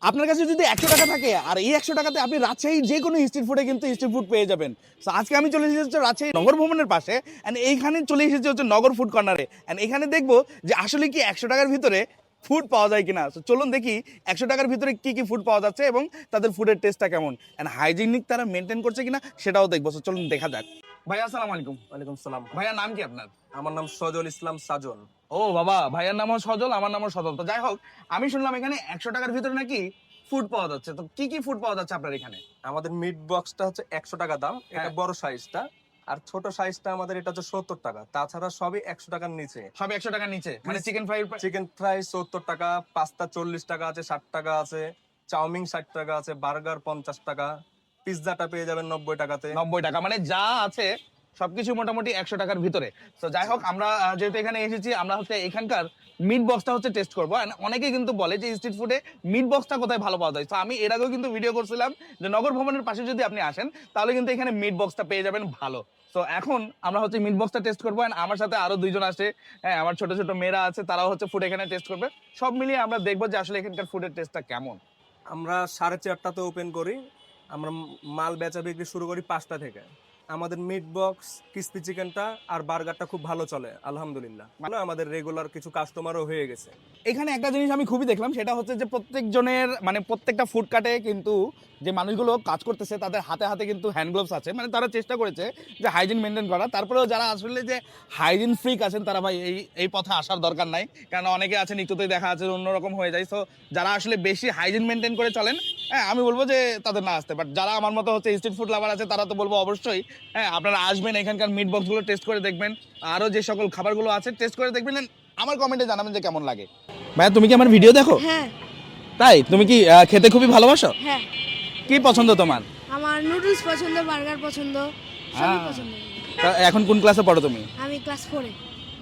আপনার কাছে যদি 100 টাকা থাকে আর এই 100 টাকাতে আপনি রাজশাহীর যে কোনো স্ট্রিট ফুডে কিন্তু স্ট্রিট ফুড পেয়ে যাবেন। সো আজকে আমি চলে এসেছি হচ্ছে রাজশাহী নগর ভবনের পাশে, অ্যান্ড এইখানে চলে এসেছি হচ্ছে নগর ফুড কর্নারে, অ্যান্ড এখানে দেখবো যে আসলে কি 100 টাকার ভিতরে ফুড পাওয়া যায় কিনা। তো চলুন দেখি 100 টাকার ভিতরে কি কি ফুড পাওয়া যাচ্ছে এবং তাদের ফুডের টেস্টটা কেমন, অ্যান্ড হাইজিনিক তারা মেনটেন করছে কিনা সেটাও দেখবো। সো চলুন দেখা যাক। ভাইয়া আসসালামু আলাইকুম। ওয়ালাইকুম সালাম। ভাইয়া নাম কি আপনার? আমার নাম সজল ইসলাম সাজন। ও বাবা, ভাইয়ার নামও সজল, আমার নামও সজল। তো যাই হোক, আমি শুনলাম এখানে 100 টাকার ভিতরে নাকি ফুড পাওয়া যাচ্ছে। তো কি কি ফুড পাওয়া যাচ্ছে আপনার এখানে? আমাদের মিট বক্সটা হচ্ছে 100 টাকা দাম, এটা হ্যাঁ। বড় সাইজটা। আর ছোট সাইজটা আমাদের এটা হচ্ছে 70 টাকা। তাছাড়া সবই 100 টাকার নিচে। সব 100 টাকার নিচে, মানে চিকেন ফ্রাই। চিকেন ফ্রাই 70 টাকা, পাস্তা 40 টাকা আছে, 60 টাকা আছে, চাউমিন 60 টাকা আছে, বার্গার 50 টাকা, পিৎজাটা পেয়ে যাবেন 90 টাকাতে। 90 টাকা, মানে যা আছে সবকিছু মোটামুটি 100 টাকার ভিতরে। তো যাই হোক, আমরা যেহেতু এখানে এসেছি, আমরা হচ্ছে এখানকার মিট বক্সটা হচ্ছে টেস্ট করবো। And অনেকে কিন্তু বলে যে স্ট্রিট ফুডে মিট বক্সটা কোথায় ভালো পাওয়া যায়। তো আমি এর আগেও কিন্তু ভিডিও করছিলাম যে নগর ভবনের পাশে যদি আপনি আসেন তাহলে কিন্তু এখানে মিট বক্সটা পেয়ে যাবেন ভালো। তো এখন আমরা হচ্ছে মিট বক্সটা টেস্ট করবো, and আমার সাথে আরো দুইজন আসে। হ্যাঁ, আমার ছোট ছোট মেয়েরা আছে, তারাও হচ্ছে ফুড এখানে টেস্ট করবে। সব মিলিয়ে আমরা দেখবো যে আসলে এখানকার ফুডের টেস্টটা কেমন। আমরা 4:30টাতে ওপেন করি। আমরা মাল বেচা বিক্রি শুরু করি 5টা থেকে। আমাদের মিট বক্স, ক্রিসপি চিকেনটা আর বার্গারটা খুব ভালো চলে আলহামদুলিল্লাহ। মানে আমাদের রেগুলার কিছু কাস্টমারও হয়ে গেছে। এখানে একটা জিনিস আমি খুবই দেখলাম, সেটা হচ্ছে যে প্রত্যেকজনের মানে প্রত্যেকটা ফুড কার্টে কিন্তু যে মানুষগুলো কাজ করতেছে তাদের হাতে হাতে কিন্তু হ্যান্ড গ্লোভস আছে। মানে তারা চেষ্টা করেছে যে হাইজিন মেনটেন করা। তারপরেও যারা আসলে যে হাইজিন ফ্রিক আছেন তারা ভাই এই পথে আসার দরকার নাই, কারণ অনেকে আছে নিত্যতেই দেখা আছে অন্যরকম হয়ে যায়। সো যারা আসলে বেশি হাইজিন মেনটেন করে চলেন, হ্যাঁ আমি বলবো যে তাদের না আসতে। বাট যারা আমার মতো হচ্ছে স্ট্রিট ফুড লাভার আছে তারা তো বলবো অবশ্যই হ্যাঁ আপনারা আসবেন, এখানকার মিট বক্সগুলো টেস্ট করে দেখবেন, আরও যে সকল খাবারগুলো আছে টেস্ট করে দেখবেন, and আমার কমেন্টে জানাবেন যে কেমন লাগে। ভাইয়া তুমি কি আমার ভিডিও দেখো? হ্যাঁ। তাই তুমি কি খেতে খুবই ভালোবাসো? হ্যাঁ, কি পছন্দ তোমার? আমার নুডলস পছন্দ, বার্গার পছন্দ, সবই হ্যাঁ। পছন্দ। তা এখন কোন ক্লাসে পড়ো তুমি? আমি ক্লাস 4-এ।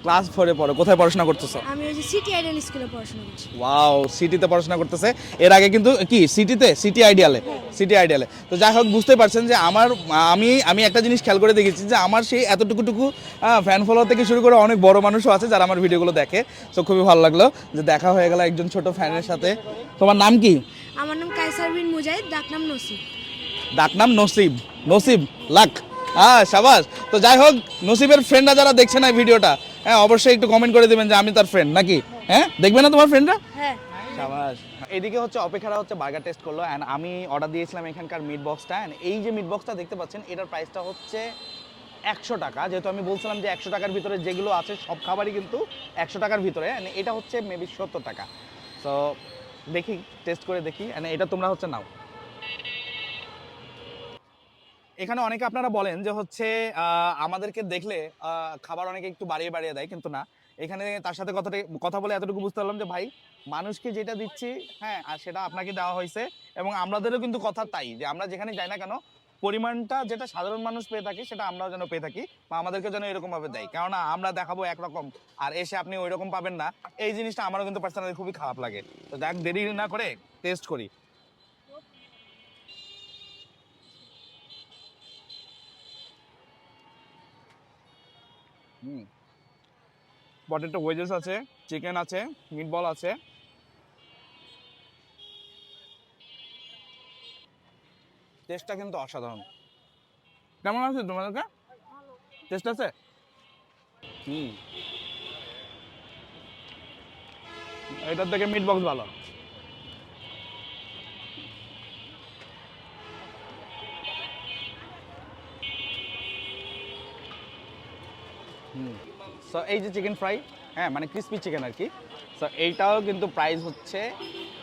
ক্লাস 4-এ পড়ো। কোথায় পড়াশোনা করতেছো? আমি ওই যে সিটি আইডেল স্কুলে পড়াশোনা করছি। ওয়াও, সিটিতে পড়াশোনা করতেছে। এর আগে কিন্তু কি সিটিতে, সিটি আইডিয়ালে, সিটি আইডিয়ালে। তো যাই হোক, বুঝতে পারছেন যে আমি একটা জিনিস খেয়াল করে দেখেছি যে আমার সেই এতটুকু ফ্যান ফলোয়ার থেকে শুরু করে অনেক বড় মানুষও আছে যারা আমার ভিডিওগুলো দেখে। তো খুবই ভালো লাগলো যে দেখা হয়ে গেল একজন ছোট ফ্যানের সাথে। তোমার নাম কি? আমার নাম কায়সার বিন মুজাহিদ, ডাকনাম নসিব। ডাকনাম নসিব। নসিব লাক, হ্যাঁ সাবাস। তো যাই হোক, নসিবের ফ্রেন্ডরা যারা দেখছে না ভিডিওটা, হ্যাঁ অবশ্যই একটু কমেন্ট করে দেবেন যে আমি তার ফ্রেন্ড নাকি। হ্যাঁ, দেখবে না তোমার ফ্রেন্ডরা? হ্যাঁ। সাবাস। এদিকে হচ্ছে অপেক্ষারা হচ্ছে বার্গার টেস্ট করলো, অ্যান্ড আমি অর্ডার দিয়েছিলাম এখানকার মিট বক্সটা। অ্যান্ড এই যে মিট বক্সটা দেখতে পাচ্ছেন, এটার প্রাইসটা হচ্ছে 100 টাকা। যেহেতু আমি বলছিলাম যে 100 টাকার ভিতরে যেগুলো আছে সব খাবারই কিন্তু 100 টাকার ভিতরে, অ্যান্ড এটা হচ্ছে মেবি 70 টাকা। তো দেখি, টেস্ট করে দেখি, অ্যান্ড এটা তোমরা হচ্ছে নাও। এখানে অনেকে আপনারা বলেন যে হচ্ছে আমাদেরকে দেখলে খাবার অনেকে একটু বাড়িয়ে বাড়িয়ে দেয়, কিন্তু না। এখানে তার সাথে কথা বলে এতটুকু বুঝতে পারলাম যে ভাই, মানুষকে যেটা দিচ্ছি হ্যাঁ আর সেটা আপনাকে দেওয়া হয়েছে, এবং আমাদেরও কিন্তু কথা তাই যে আমরা যেখানে যাই না কেন পরিমাণটা যেটা সাধারণ মানুষ পেয়ে থাকি সেটা আমরাও যেন পেয়ে থাকি, বা আমাদেরকে যেন এরকম ভাবে দেয়। কেননা আমরা দেখাবো একরকম আর এসে আপনি ওই রকম পাবেন না, এই জিনিসটা আমারও কিন্তু পার্সোনালি খুবই খারাপ লাগে। তো দেখ, দেরি না করে টেস্ট করি। পটেটো ওয়েজেস আছে, চিকেন আছে, মিট বল আছে। টেস্টটা কিন্তু অসাধারণ। কেমন আছে তোমাদেরকে? টেস্ট আছে? এটার থেকে মিট বক্স ভালো। সো এই যে চিকেন ফ্রাই, হ্যাঁ মানে ক্রিসপি চিকেন আর কি। সো এইটাও কিন্তু প্রাইস হচ্ছে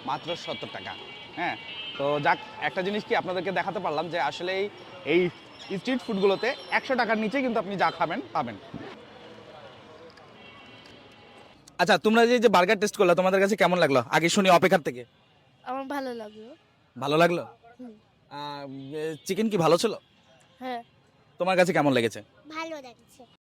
মাত্র 70 টাকা। হ্যাঁ, তো যাক, একটা জিনিস কি আপনাদেরকে দেখাতে পারলাম যে আসলে এই স্ট্রিট ফুডগুলোতে 100 টাকার নিচে কিন্তু আপনি যা খাবেন পাবেন। আচ্ছা, তোমরা যে বার্গার টেস্ট করলে তোমাদের কাছে কেমন লাগলো আগে শুনি অপেক্ষার থেকে? আমার ভালো লাগলো। ভালো লাগলো? চিকেন কি ভালো ছিল? হ্যাঁ। তোমার কাছে কেমন লেগেছে? ভালো লাগছে।